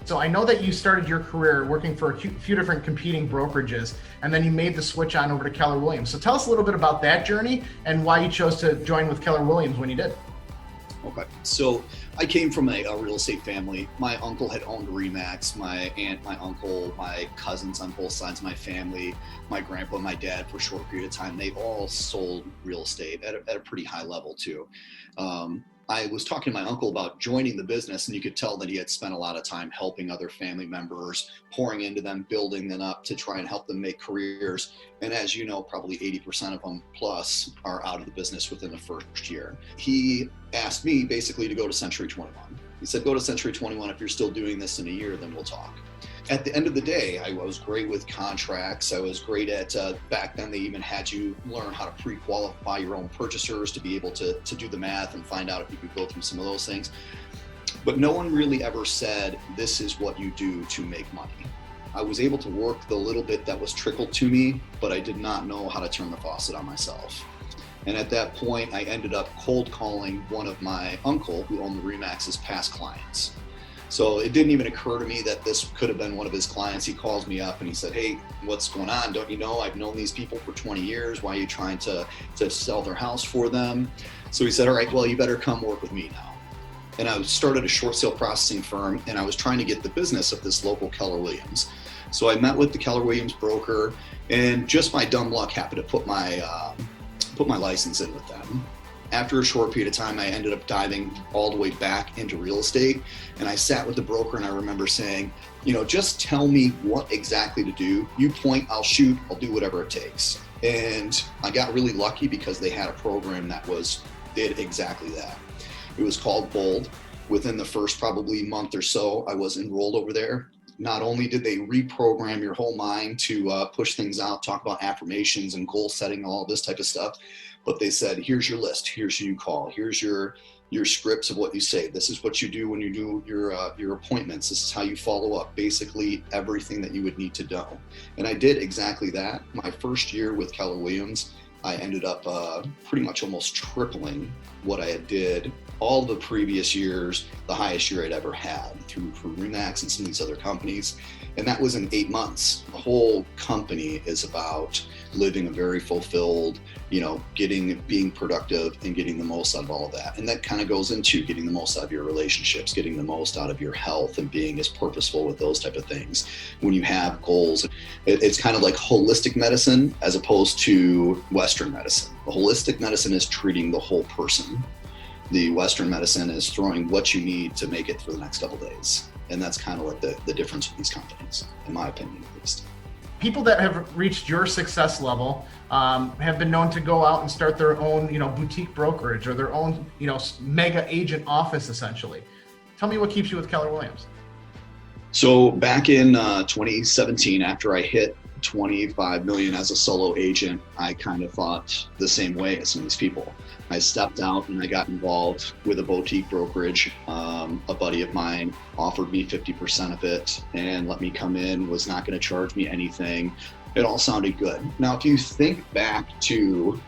So I know that you started your career working for a few different competing brokerages, and then you made the switch on over to Keller Williams. So tell us a little bit about that journey and why you chose to join with Keller Williams when you did. Okay, so I came from a real estate family. My uncle had owned RE/MAX. My aunt, my uncle, my cousins on both sides of my family, my grandpa, my dad for a short period of time, they all sold real estate at a pretty high level too. I was talking to my uncle about joining the business, and you could tell that he had spent a lot of time helping other family members, pouring into them, building them up to try and help them make careers. And as you know, probably 80% of them plus are out of the business within the first year. He asked me basically to go to Century 21. He said, go to Century 21. If you're still doing this in a year, then we'll talk. At the end of the day, I was great with contracts. I was great at, back then they even had you learn how to pre-qualify your own purchasers to be able to do the math and find out if you could go through some of those things. But no one really ever said, this is what you do to make money. I was able to work the little bit that was trickled to me, but I did not know how to turn the faucet on myself. And at that point, I ended up cold calling one of my uncle who owned the RE/MAX's past clients. So it didn't even occur to me that this could have been one of his clients. He calls me up and he said, hey, what's going on? Don't you know I've known these people for 20 years. Why are you trying to sell their house for them? So he said, all right, well, you better come work with me now. And I started a short sale processing firm, and I was trying to get the business of this local Keller Williams. So I met with the Keller Williams broker, and just my dumb luck happened to put my license in with them. After a short period of time, I ended up diving all the way back into real estate, and I sat with the broker, and I remember saying, just tell me what exactly to do. You point, I'll shoot, I'll do whatever it takes. And I got really lucky because they had a program that did exactly that. It was called Bold. Within the first probably month or so, I was enrolled over there. Not only did they reprogram your whole mind to push things out, talk about affirmations and goal setting, all this type of stuff, but they said, here's your list, here's who you call, here's your scripts of what you say, this is what you do when you do your appointments, this is how you follow up, basically everything that you would need to know. And I did exactly that. My first year with Keller Williams, I ended up pretty much almost tripling what I had did all the previous years, the highest year I'd ever had through RE/MAX and some of these other companies. And that was in 8 months. The whole company is about living a very fulfilled, being productive and getting the most out of all of that. And that kind of goes into getting the most out of your relationships, getting the most out of your health, and being as purposeful with those type of things. When you have goals, it's kind of like holistic medicine as opposed to Western medicine. The holistic medicine is treating the whole person. The Western medicine is throwing what you need to make it for the next couple of days. And that's kind of like the difference with these companies, in my opinion, at least. People that have reached your success level have been known to go out and start their own, boutique brokerage or their own, mega agent office, essentially. Tell me what keeps you with Keller Williams. So back in 2017, after I hit 25 million as a solo agent, I kind of thought the same way as some of these people. I stepped out and I got involved with a boutique brokerage. A buddy of mine offered me 50% of it and let me come in, was not going to charge me anything. It all sounded good. Now, if you think back to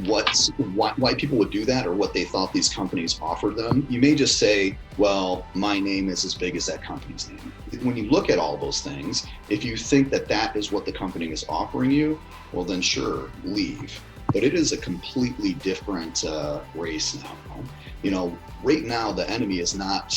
why people would do that or what they thought these companies offered them, you may just say, well, my name is as big as that company's name. When you look at all those things, if you think that that is what the company is offering you, well, then sure, leave. But it is a completely different race now. Right now, the enemy is not,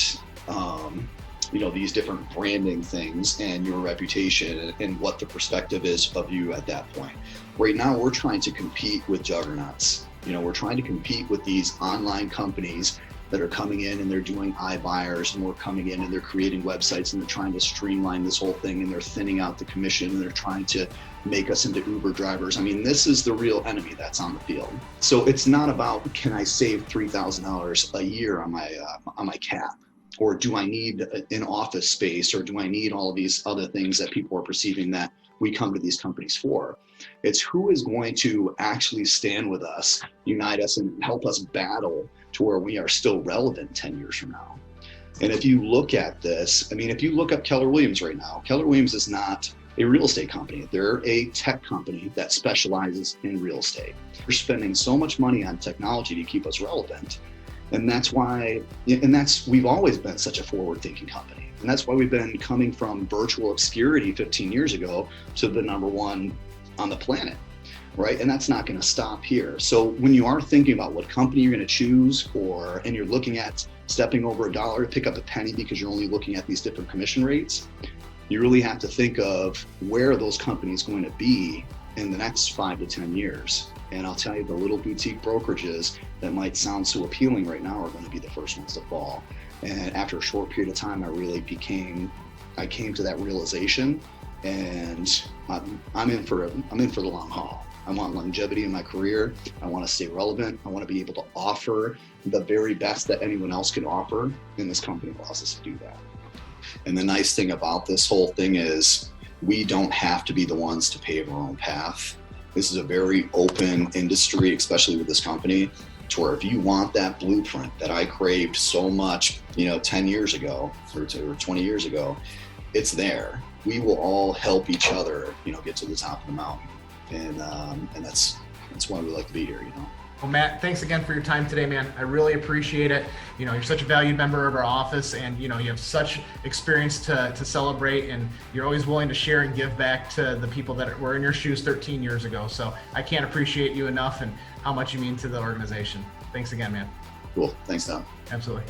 these different branding things and your reputation and what the perspective is of you at that point. Right now, we're trying to compete with juggernauts. We're trying to compete with these online companies that are coming in and they're doing iBuyers, and we're coming in and they're creating websites and they're trying to streamline this whole thing, and they're thinning out the commission and they're trying to make us into Uber drivers. I mean, this is the real enemy that's on the field. So it's not about, can I save $3,000 a year on my cap? Or do I need an office space? Or do I need all of these other things that people are perceiving that we come to these companies for? It's who is going to actually stand with us, unite us, and help us battle to where we are still relevant 10 years from now. And if you look at this, if you look up Keller Williams right now, Keller Williams is not a real estate company. They're a tech company that specializes in real estate. We're spending so much money on technology to keep us relevant. And that's why, we've always been such a forward-thinking company. And that's why we've been coming from virtual obscurity 15 years ago to the #1 on the planet, right? And that's not going to stop here. So when you are thinking about what company you're going to choose, and you're looking at stepping over $1 to pick up a penny because you're only looking at these different commission rates, you really have to think of where are those companies going to be in the next 5 to 10 years. And I'll tell you, the little boutique brokerages that might sound so appealing right now are going to be the first ones to fall. And after a short period of time, I came to that realization, and I'm in for the long haul. I want longevity in my career. I want to stay relevant. I want to be able to offer the very best that anyone else can offer, and this company allows us to do that. And the nice thing about this whole thing is we don't have to be the ones to pave our own path. This is a very open industry, especially with this company, to where if you want that blueprint that I craved so much, 10 years ago or 20 years ago, it's there. We will all help each other, get to the top of the mountain. And that's why we like to be here, Well, Matt, thanks again for your time today, man. I really appreciate it. You're such a valued member of our office, and you have such experience to celebrate, and you're always willing to share and give back to the people that were in your shoes 13 years ago. So I can't appreciate you enough and how much you mean to the organization. Thanks again, man. Cool. Thanks, Tom. Absolutely.